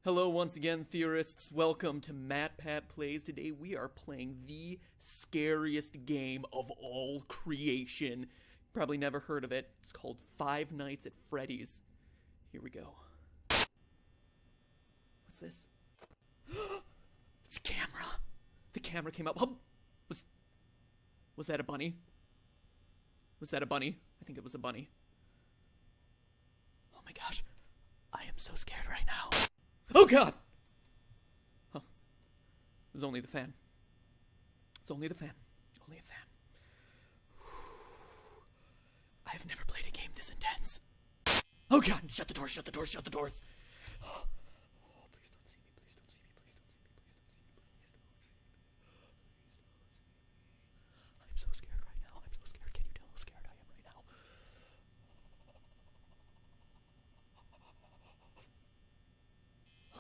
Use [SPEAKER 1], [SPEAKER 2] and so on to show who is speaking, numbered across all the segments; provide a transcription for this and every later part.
[SPEAKER 1] Hello once again, theorists. Welcome to Matpat Plays. Today we are playing the scariest game of all creation. Probably never heard of it. It's called Five Nights at Freddy's. Here we go. What's this? It's a camera. The camera came up. Oh, was that a bunny? Was that a bunny? I think it was a bunny. Oh my gosh. I am so scared right now. Oh god! Oh. It was only the fan. It's only the fan. Only a fan. I have never played a game this intense. Oh god! Shut the doors, shut the doors, shut the doors! Oh, please don't see me, please don't see me, please don't see me, please don't see me, please don't see me. I'm so scared right now. I'm so scared. Can you tell how scared I am right now?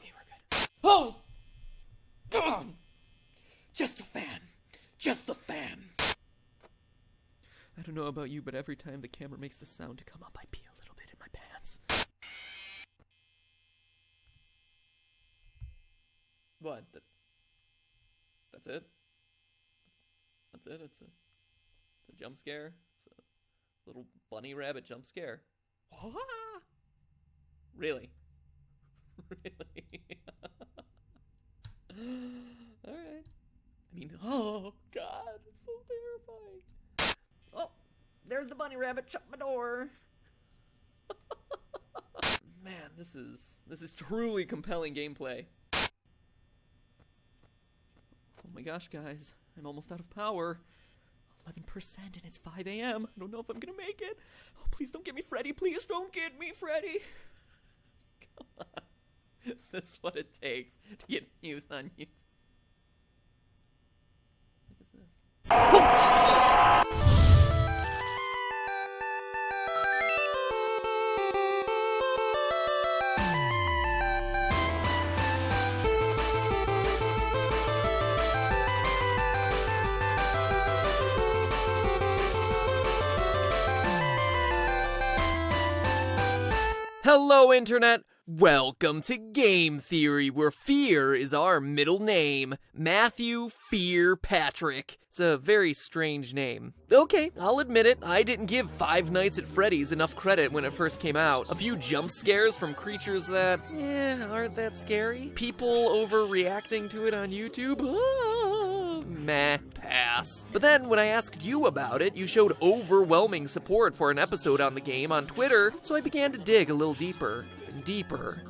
[SPEAKER 1] Okay, we're good. Oh! God! Just the fan. Just the fan. I don't know about you, but every time the camera makes the sound to come up, I pee a little bit in my pants. What? That's it? That's it? It's a jump scare? It's a little bunny rabbit jump scare. Really? Really? Alright. I mean, oh god, it's so terrifying. Oh, there's the bunny rabbit, shut my door. Man, this is truly compelling gameplay. Oh my gosh, guys, I'm almost out of power. 11% and it's 5 a.m. I don't know if I'm gonna make it. Oh, please don't get me, Freddy. Please don't get me, Freddy. Come on. Is this what it takes to get views on YouTube? What is this? Hello, Internet! Welcome to Game Theory, where fear is our middle name. Matthew Fear Patrick. It's a very strange name. Okay, I'll admit it, I didn't give Five Nights at Freddy's enough credit when it first came out. A few jump scares from creatures that, aren't that scary. People overreacting to it on YouTube. Meh, pass. But then, when I asked you about it, you showed overwhelming support for an episode on the game on Twitter, so I began to dig a little deeper.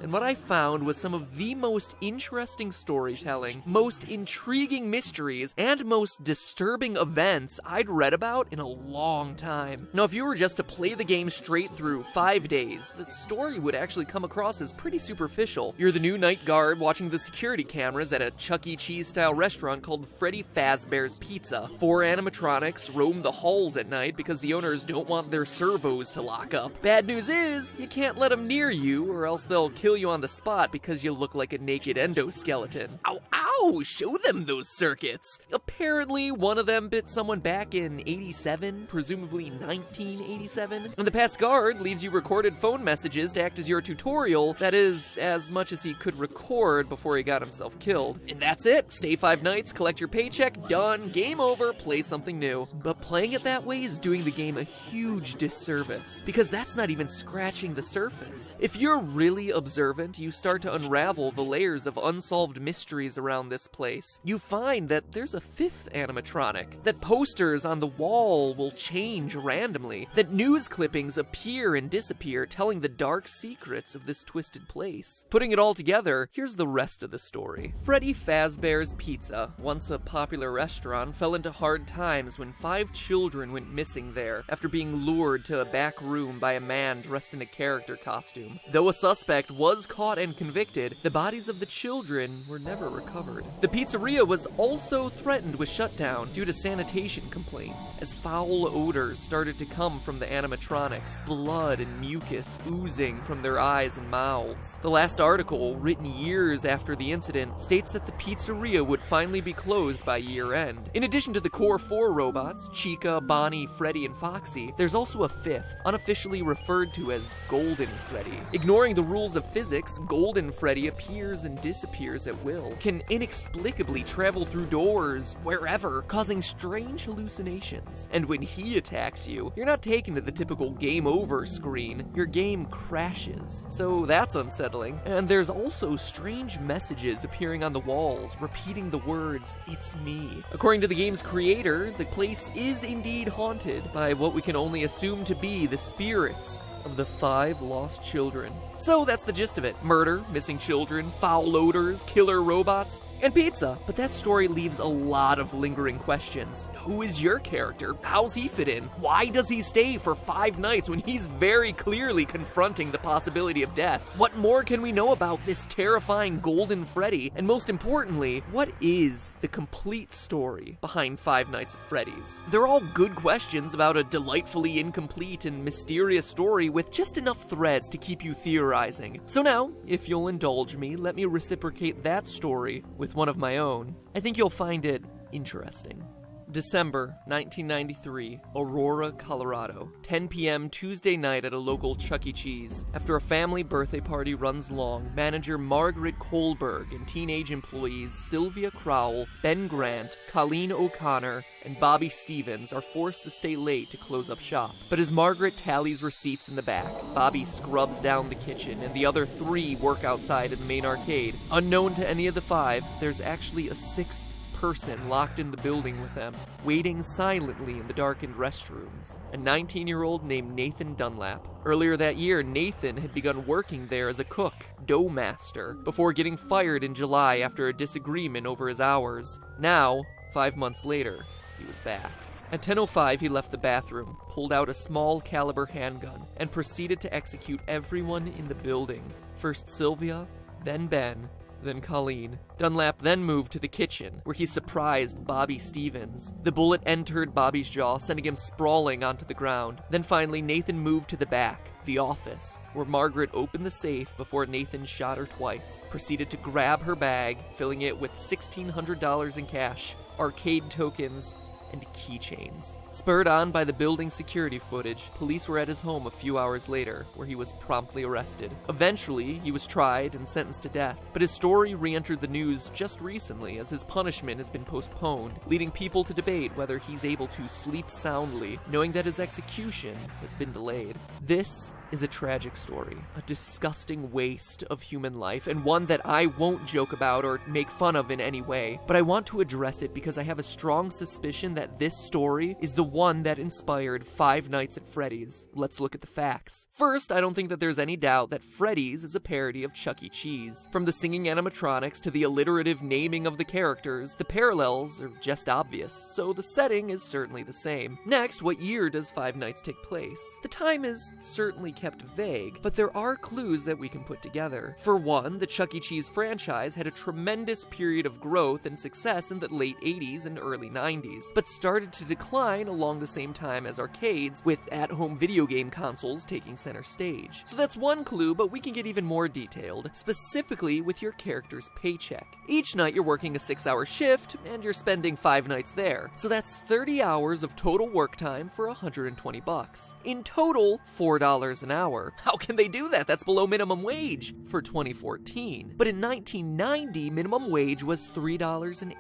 [SPEAKER 1] And what I found was some of the most interesting storytelling, most intriguing mysteries, and most disturbing events I'd read about in a long time. Now, if you were just to play the game straight through 5 days, the story would actually come across as pretty superficial. You're the new night guard watching the security cameras at a Chuck E. Cheese-style restaurant called Freddy Fazbear's Pizza. 4 animatronics roam the halls at night because the owners don't want their servos to lock up. Bad news is, you can't let them near you, or else they'll kill you on the spot because you look like a naked endoskeleton. Ow, ow! Show them those circuits! Apparently, one of them bit someone back in 87, presumably 1987. And the past guard leaves you recorded phone messages to act as your tutorial, that is, as much as he could record before he got himself killed. And that's it! Stay 5 nights, collect your paycheck, done, game over, play something new. But playing it that way is doing the game a huge disservice, because that's not even scratching the surface. If you're really observant, you start to unravel the layers of unsolved mysteries around this place. You find that there's a 5th animatronic, that posters on the wall will change randomly, that news clippings appear and disappear, telling the dark secrets of this twisted place. Putting it all together, here's the rest of the story. Freddy Fazbear's Pizza, once a popular restaurant, fell into hard times when 5 children went missing there after being lured to a back room by a man dressed in a character costume. Though a suspect was caught and convicted, the bodies of the children were never recovered. The pizzeria was also threatened with shutdown due to sanitation complaints, as foul odors started to come from the animatronics, blood and mucus oozing from their eyes and mouths. The last article, written years after the incident, states that the pizzeria would finally be closed by year end. In addition to the core 4 robots, Chica, Bonnie, Freddy, and Foxy, there's also a 5th, unofficially referred to as Golden Freddy. Ignoring Ignoring the rules of physics, Golden Freddy appears and disappears at will, can inexplicably travel through doors, wherever, causing strange hallucinations. And when he attacks you, you're not taken to the typical game over screen, your game crashes. So that's unsettling. And there's also strange messages appearing on the walls, repeating the words, "It's me." According to the game's creator, the place is indeed haunted by what we can only assume to be the spirits of the 5 lost children. So that's the gist of it. Murder, missing children, foul odors, killer robots, and pizza. But that story leaves a lot of lingering questions. Who is your character? How's he fit in? Why does he stay for 5 nights when he's very clearly confronting the possibility of death? What more can we know about this terrifying Golden Freddy? And most importantly, what is the complete story behind Five Nights at Freddy's? They're all good questions about a delightfully incomplete and mysterious story with just enough threads to keep you theorizing. So now, if you'll indulge me, let me reciprocate that story with one of my own. I think you'll find it interesting. December 1993, Aurora, Colorado. 10 p.m. Tuesday night at a local Chuck E. Cheese. After a family birthday party runs long, manager Margaret Kohlberg and teenage employees Sylvia Crowell, Ben Grant, Colleen O'Connor, and Bobby Stevens are forced to stay late to close up shop. But as Margaret tallies receipts in the back, Bobby scrubs down the kitchen, and the other 3 work outside in the main arcade. Unknown to any of the 5, there's actually a 6th person locked in the building with them, waiting silently in the darkened restrooms. A 19-year-old named Nathan Dunlap. Earlier that year, Nathan had begun working there as a cook, dough master, before getting fired in July after a disagreement over his hours. Now, 5 months later, he was back. At 10:05, he left the bathroom, pulled out a small caliber handgun, and proceeded to execute everyone in the building. First Sylvia, then Ben, then Colleen. Dunlap then moved to the kitchen, where he surprised Bobby Stevens. The bullet entered Bobby's jaw, sending him sprawling onto the ground. Then finally, Nathan moved to the back, the office, where Margaret opened the safe before Nathan shot her twice, proceeded to grab her bag, filling it with $1,600 in cash, arcade tokens, and keychains. Spurred on by the building security footage, police were at his home a few hours later, where he was promptly arrested. Eventually, he was tried and sentenced to death, but his story re-entered the news just recently as his punishment has been postponed, leading people to debate whether he's able to sleep soundly, knowing that his execution has been delayed. This is a tragic story, a disgusting waste of human life, and one that I won't joke about or make fun of in any way, but I want to address it because I have a strong suspicion that this story is the one that inspired Five Nights at Freddy's. Let's look at the facts. First, I don't think that there's any doubt that Freddy's is a parody of Chuck E. Cheese. From the singing animatronics to the alliterative naming of the characters, the parallels are just obvious, so the setting is certainly the same. Next, what year does Five Nights take place? The time is certainly kept vague, but there are clues that we can put together. For one, the Chuck E. Cheese franchise had a tremendous period of growth and success in the late 80s and early 90s, but started to decline along the same time as arcades, with at-home video game consoles taking center stage. So that's one clue, but we can get even more detailed, specifically with your character's paycheck. Each night you're working a 6-hour shift, and you're spending 5 nights there. So that's 30 hours of total work time for $120. In total, $4 an hour. How can they do that? That's below minimum wage for 2014. But in 1990, minimum wage was $3.80.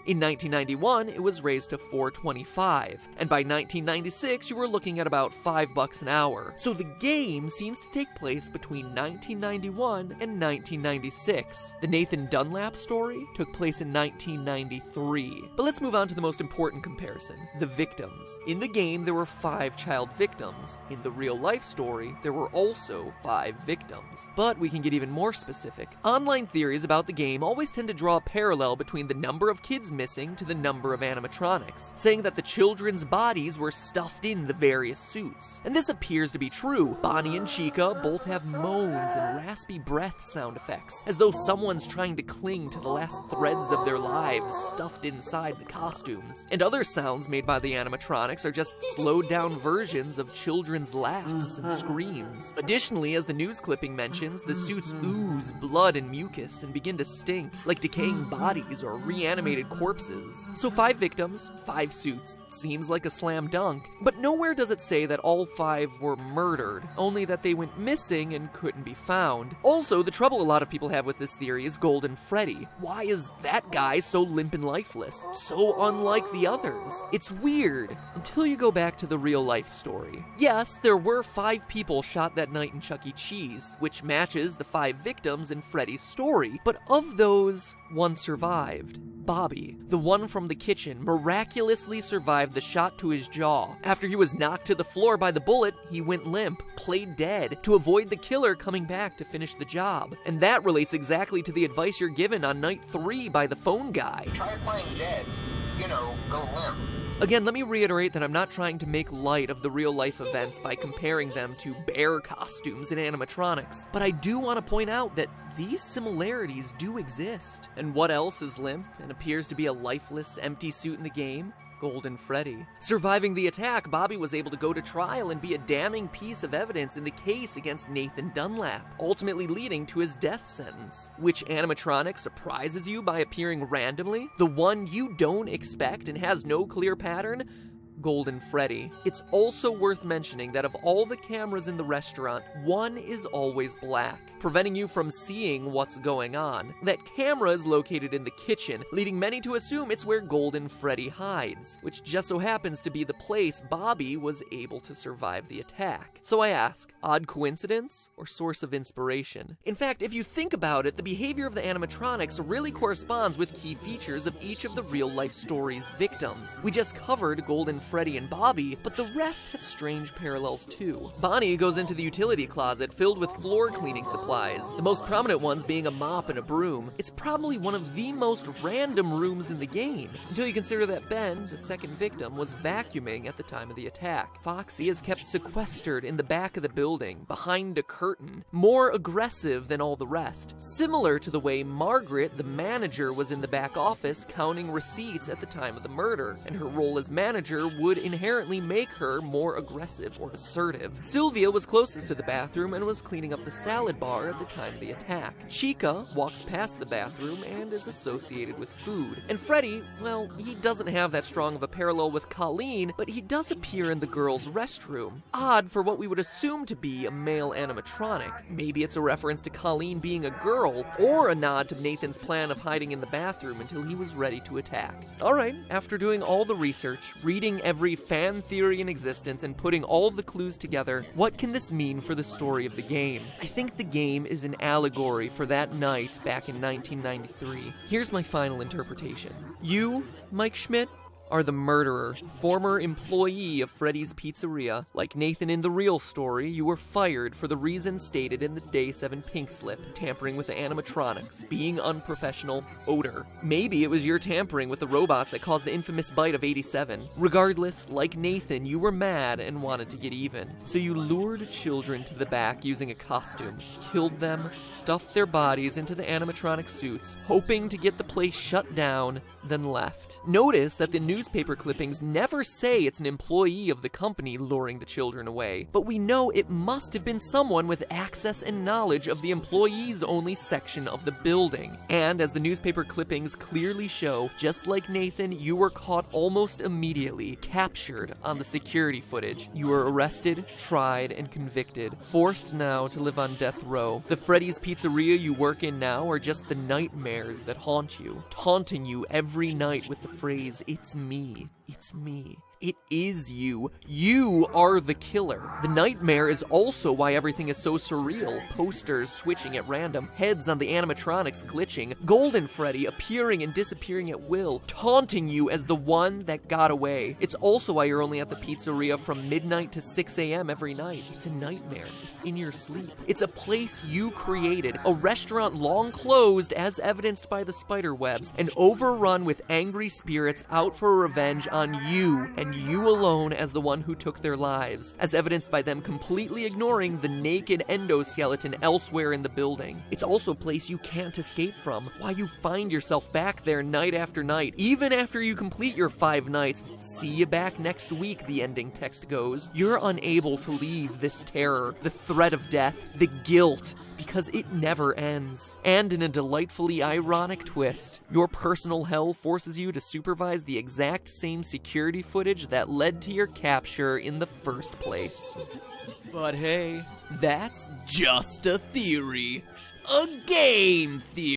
[SPEAKER 1] In 1991, it was raised to $4.25. And by 1996, you were looking at about $5 an hour. So the game seems to take place between 1991 and 1996. The Nathan Dunlap story took place in 1993. But let's move on to the most important comparison, the victims. In the game, there were 5 child victims. In the real-life story, there were also 5 victims. But we can get even more specific. Online theories about the game always tend to draw a parallel between the number of kids missing to the number of animatronics, saying that the children's bodies were stuffed in the various suits. And this appears to be true. Bonnie and Chica both have moans and raspy breath sound effects, as though someone's trying to cling to the last threads of their lives stuffed inside the costumes. And other sounds made by the animatronics are just slowed down versions of children's laughs and loud screams. Additionally, as the news clipping mentions, the suits ooze blood and mucus and begin to stink, like decaying bodies or reanimated corpses. So 5 victims, 5 suits, seems like a slam dunk, but nowhere does it say that all 5 were murdered, only that they went missing and couldn't be found. Also, the trouble a lot of people have with this theory is Golden Freddy. Why is that guy so limp and lifeless? So unlike the others. It's weird, until you go back to the real life story. Yes, there were 5 people shot that night in Chuck E. Cheese, which matches the 5 victims in Freddy's story, but of those, 1 survived. Bobby, the one from the kitchen, miraculously survived the shot to his jaw. After he was knocked to the floor by the bullet, he went limp, played dead, to avoid the killer coming back to finish the job. And that relates exactly to the advice you're given on night 3 by the phone guy.
[SPEAKER 2] Try playing dead. Go limp.
[SPEAKER 1] Again, let me reiterate that I'm not trying to make light of the real-life events by comparing them to bear costumes and animatronics, but I do want to point out that these similarities do exist. And what else is limp and appears to be a lifeless, empty suit in the game? Golden Freddy. Surviving the attack, Bobby was able to go to trial and be a damning piece of evidence in the case against Nathan Dunlap, ultimately leading to his death sentence. Which animatronic surprises you by appearing randomly? The one you don't expect and has no clear pattern? Golden Freddy. It's also worth mentioning that of all the cameras in the restaurant, one is always black, preventing you from seeing what's going on. That camera is located in the kitchen, leading many to assume it's where Golden Freddy hides, which just so happens to be the place Bobby was able to survive the attack. So I ask, odd coincidence or source of inspiration? In fact, if you think about it, the behavior of the animatronics really corresponds with key features of each of the real-life story's victims. We just covered Golden Freddy and Bobby, but the rest have strange parallels too. Bonnie goes into the utility closet filled with floor cleaning supplies, the most prominent ones being a mop and a broom. It's probably one of the most random rooms in the game, until you consider that Ben, the second victim, was vacuuming at the time of the attack. Foxy is kept sequestered in the back of the building, behind a curtain, more aggressive than all the rest, similar to the way Margaret, the manager, was in the back office counting receipts at the time of the murder, and her role as manager would inherently make her more aggressive or assertive. Sylvia was closest to the bathroom and was cleaning up the salad bar at the time of the attack. Chica walks past the bathroom and is associated with food. And Freddy, well, he doesn't have that strong of a parallel with Colleen, but he does appear in the girls' restroom. Odd for what we would assume to be a male animatronic. Maybe it's a reference to Colleen being a girl, or a nod to Nathan's plan of hiding in the bathroom until he was ready to attack. Alright, after doing all the research, reading every fan theory in existence, and putting all the clues together, what can this mean for the story of the game? I think the game is an allegory for that night back in 1993. Here's my final interpretation. You, Mike Schmidt, are the murderer, former employee of Freddy's Pizzeria. Like Nathan in the real story, you were fired for the reasons stated in the Day 7 pink slip: tampering with the animatronics, being unprofessional, odor. Maybe it was your tampering with the robots that caused the infamous bite of 87. Regardless, like Nathan, you were mad and wanted to get even. So you lured children to the back using a costume, killed them, stuffed their bodies into the animatronic suits, hoping to get the place shut down, then left. Notice that the newspaper clippings never say it's an employee of the company luring the children away, but we know it must have been someone with access and knowledge of the employees-only section of the building. And as the newspaper clippings clearly show, just like Nathan, you were caught almost immediately, captured on the security footage. You were arrested, tried, and convicted, forced now to live on death row. The Freddy's Pizzeria you work in now are just the nightmares that haunt you, taunting you every night with the phrase, "It's me, it's me." It is you. You are the killer. The nightmare is also why everything is so surreal. Posters switching at random, heads on the animatronics glitching, Golden Freddy appearing and disappearing at will, taunting you as the one that got away. It's also why you're only at the pizzeria from midnight to 6 a.m. every night. It's a nightmare. It's in your sleep. It's a place you created, a restaurant long closed as evidenced by the spider webs, and overrun with angry spirits out for revenge on you, and you alone, as the one who took their lives, as evidenced by them completely ignoring the naked endoskeleton elsewhere in the building. It's also a place you can't escape from, why you find yourself back there night after night, even after you complete your 5 nights. See you back next week, the ending text goes. You're unable to leave this terror, the threat of death, the guilt, because it never ends. And in a delightfully ironic twist, your personal hell forces you to supervise the exact same security footage that led to your capture in the first place. But hey, that's just a theory. A game theory.